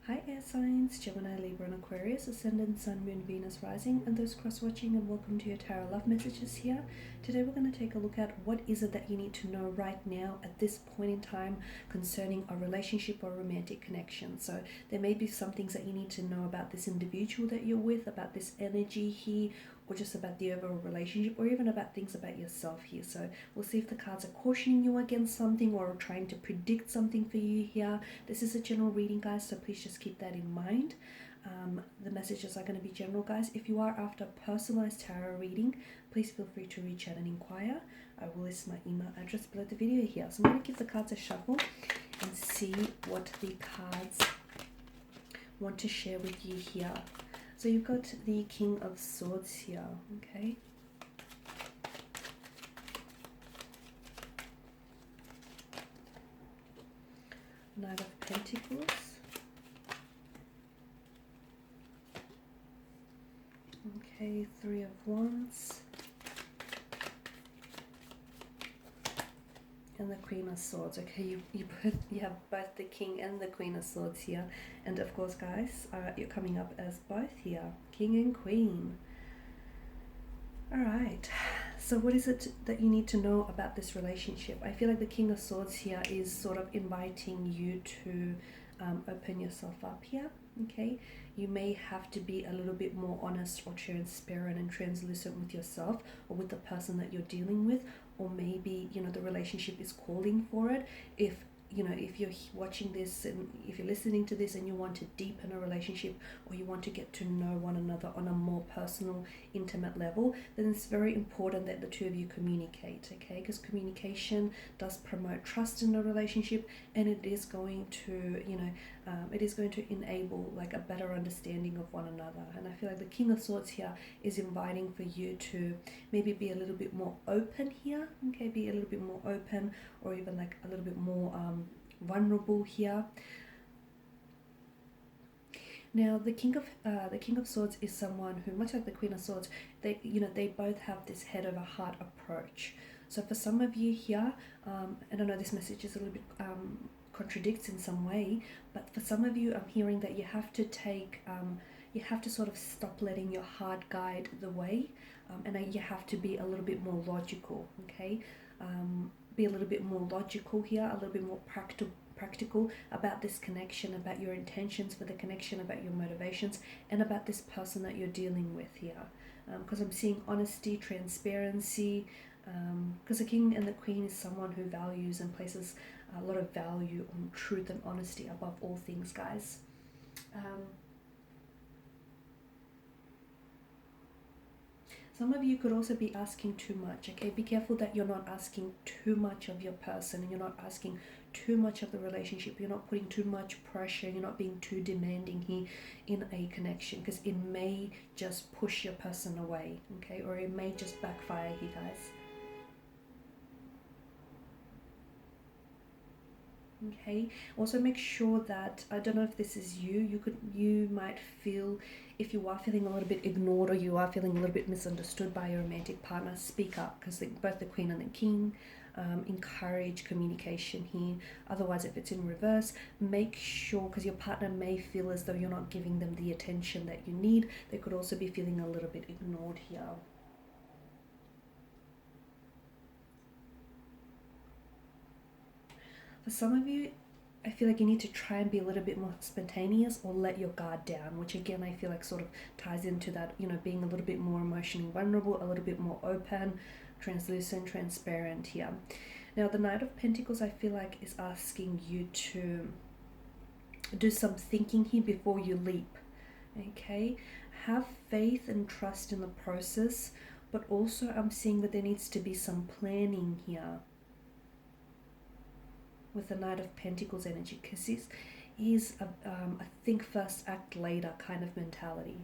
Hi air signs, Gemini, Libra and Aquarius, Ascendant, Sun, Moon, Venus, Rising, and those cross-watching, and welcome to your Tarot Love Messages here. Today we're going to take a look at what is it that you need to know right now at this point in time concerning a relationship or romantic connection. So there may be some things that you need to know about this individual that you're with, about this energy here, or just about the overall relationship, or even about things about yourself here. So we'll see if the cards are cautioning you against something or trying to predict something for you here. This is a general reading, guys, so please just keep that in mind. The messages are going to be general, guys. If you are after a personalized tarot reading, please feel free to reach out and inquire. I will list my email address below the video here. So I'm going to give the cards a shuffle and see what the cards want to share with you here. So you've got the King of Swords here, okay? Knight of Pentacles. Okay, Three of Wands. And the Queen of Swords. Okay, you have both the King and the Queen of Swords here. And of course, guys, you're coming up as both here, King and Queen. Alright, so what is it that you need to know about this relationship? I feel like the King of Swords here is sort of inviting you to open yourself up here, okay? You may have to be a little bit more honest or transparent and translucent with yourself or with the person that you're dealing with, or maybe, you know, the relationship is calling for it. If you're watching this and if you're listening to this and you want to deepen a relationship, or you want to get to know one another on a more personal, intimate level, then it's very important that the two of you communicate, okay? Because communication does promote trust in a relationship, and it is going to, it is going to enable like a better understanding of one another. And I feel like the King of Swords here is inviting for you to maybe be a little bit more open here, okay? Be a little bit more open, or even like a little bit more vulnerable here. Now, the King of Swords is someone who, much like the Queen of Swords, they both have this head over heart approach. So for some of you here, and I know this message is a little bit contradicts in some way, but for some of you, I'm hearing that you have to you have to sort of stop letting your heart guide the way, and you have to be a little bit more logical, okay? Be a little bit more logical here, a little bit more practical about this connection, about your intentions for the connection, about your motivations, and about this person that you're dealing with here. Because I'm seeing honesty, transparency, because the King and the Queen is someone who values and places a lot of value on truth and honesty above all things, guys. Some of you could also be asking too much, okay? Be careful that you're not asking too much of your person, and you're not asking too much of the relationship. You're not putting too much pressure. You're not being too demanding here in a connection, because it may just push your person away, okay? Or it may just backfire here, guys. Okay, also make sure that, I don't know if this is you might feel, if you are feeling a little bit ignored, or you are feeling a little bit misunderstood by your romantic partner, speak up, because both the Queen and the King encourage communication here. Otherwise, if it's in reverse, make sure, because your partner may feel as though you're not giving them the attention that you need. They could also be feeling a little bit ignored here. For some of you, I feel like you need to try and be a little bit more spontaneous, or let your guard down, which again I feel like sort of ties into that, being a little bit more emotionally vulnerable, a little bit more open, translucent, transparent here. Now, the Knight of Pentacles, I feel like, is asking you to do some thinking here before you leap, okay? Have faith and trust in the process, but also I'm seeing that there needs to be some planning here with the Knight of Pentacles energy, because this is a think first, act later kind of mentality.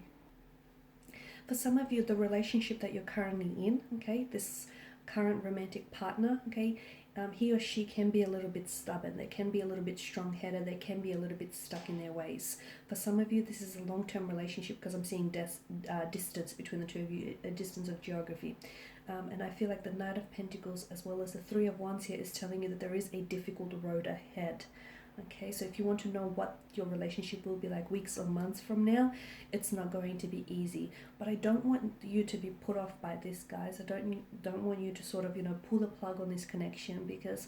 For some of you, the relationship that you're currently in, okay, this current romantic partner, okay, he or she can be a little bit stubborn. They can be a little bit strong-headed. They can be a little bit stuck in their ways. For some of you, this is a long-term relationship, because I'm seeing distance between the two of you, a distance of geography. And I feel like the Knight of Pentacles as well as the Three of Wands here is telling you that there is a difficult road ahead. Okay, so if you want to know what your relationship will be like weeks or months from now, it's not going to be easy. But I don't want you to be put off by this, guys. I don't want you to sort of, pull the plug on this connection, because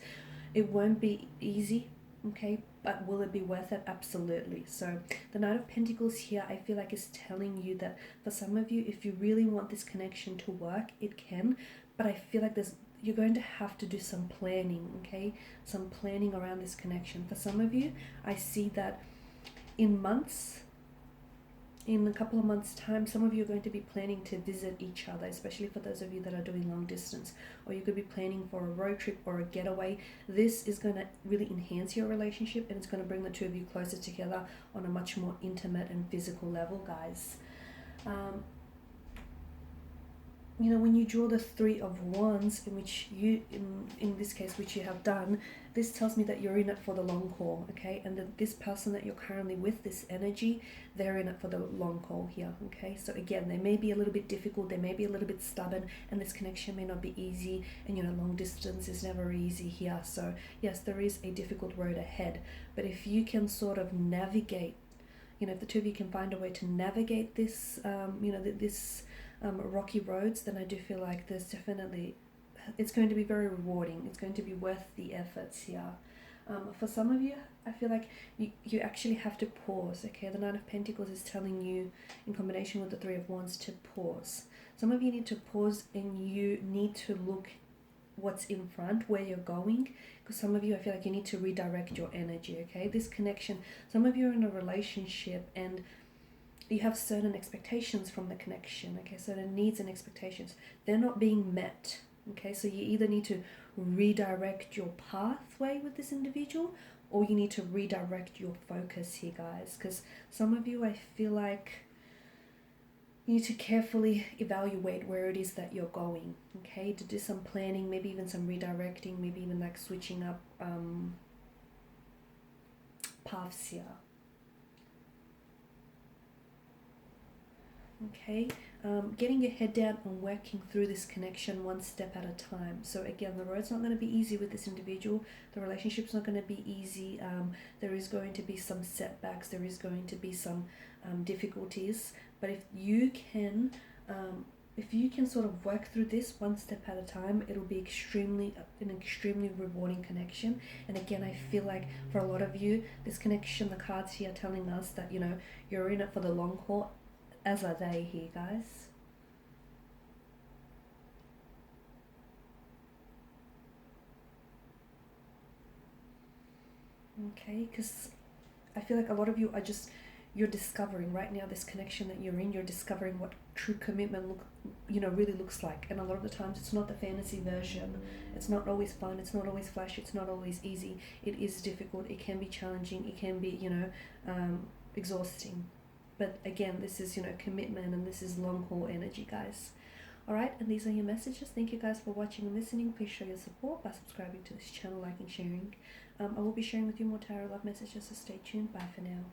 it won't be easy. Okay, but will it be worth it? Absolutely. So the Knight of Pentacles here, I feel like, is telling you that for some of you, if you really want this connection to work, it can. But I feel like you're going to have to do some planning, okay? Some planning around this connection. For some of you, I see that in a couple of months' time, some of you are going to be planning to visit each other, especially for those of you that are doing long distance, or you could be planning for a road trip or a getaway. This is going to really enhance your relationship, and it's going to bring the two of you closer together on a much more intimate and physical level, guys. When you draw the Three of Wands, in which in this case, which you have done, this tells me that you're in it for the long haul, okay? And that this person that you're currently with, this energy, they're in it for the long haul here, okay? So again, they may be a little bit difficult, they may be a little bit stubborn, and this connection may not be easy, and long distance is never easy here. So yes, there is a difficult road ahead, but if you can sort of navigate, if the two of you can find a way to navigate this, this rocky roads, then I do feel like it's going to be very rewarding. It's going to be worth the efforts here. For some of you, I feel like you actually have to pause, okay? The Nine of Pentacles is telling you, in combination with the Three of Wands, to pause. Some of you need to pause, and you need to look what's in front, where you're going, because some of you, I feel like you need to redirect your energy, okay? This connection, some of you are in a relationship and you have certain expectations from the connection, okay? Certain needs and expectations. They're not being met, okay? So you either need to redirect your pathway with this individual, or you need to redirect your focus here, guys. Because some of you, I feel like you need to carefully evaluate where it is that you're going, okay? To do some planning, maybe even some redirecting, maybe even like switching up paths here. Okay, getting your head down and working through this connection one step at a time. So again, the road's not going to be easy with this individual. The relationship's not going to be easy. There is going to be some setbacks. There is going to be some difficulties. But if you can sort of work through this one step at a time, it'll be an extremely rewarding connection. And again, I feel like for a lot of you, this connection, the cards here are telling us that, you're in it for the long haul, as are they here, guys. Okay, because I feel like a lot of you are you're discovering right now this connection that you're in. You're discovering what true commitment really looks like. And a lot of the times it's not the fantasy version. It's not always fun. It's not always flashy. It's not always easy. It is difficult. It can be challenging. It can be, exhausting. But again, this is, commitment, and this is long haul energy, guys. Alright, and these are your messages. Thank you guys for watching and listening. Please show your support by subscribing to this channel, liking, sharing. I will be sharing with you more tarot love messages, so stay tuned. Bye for now.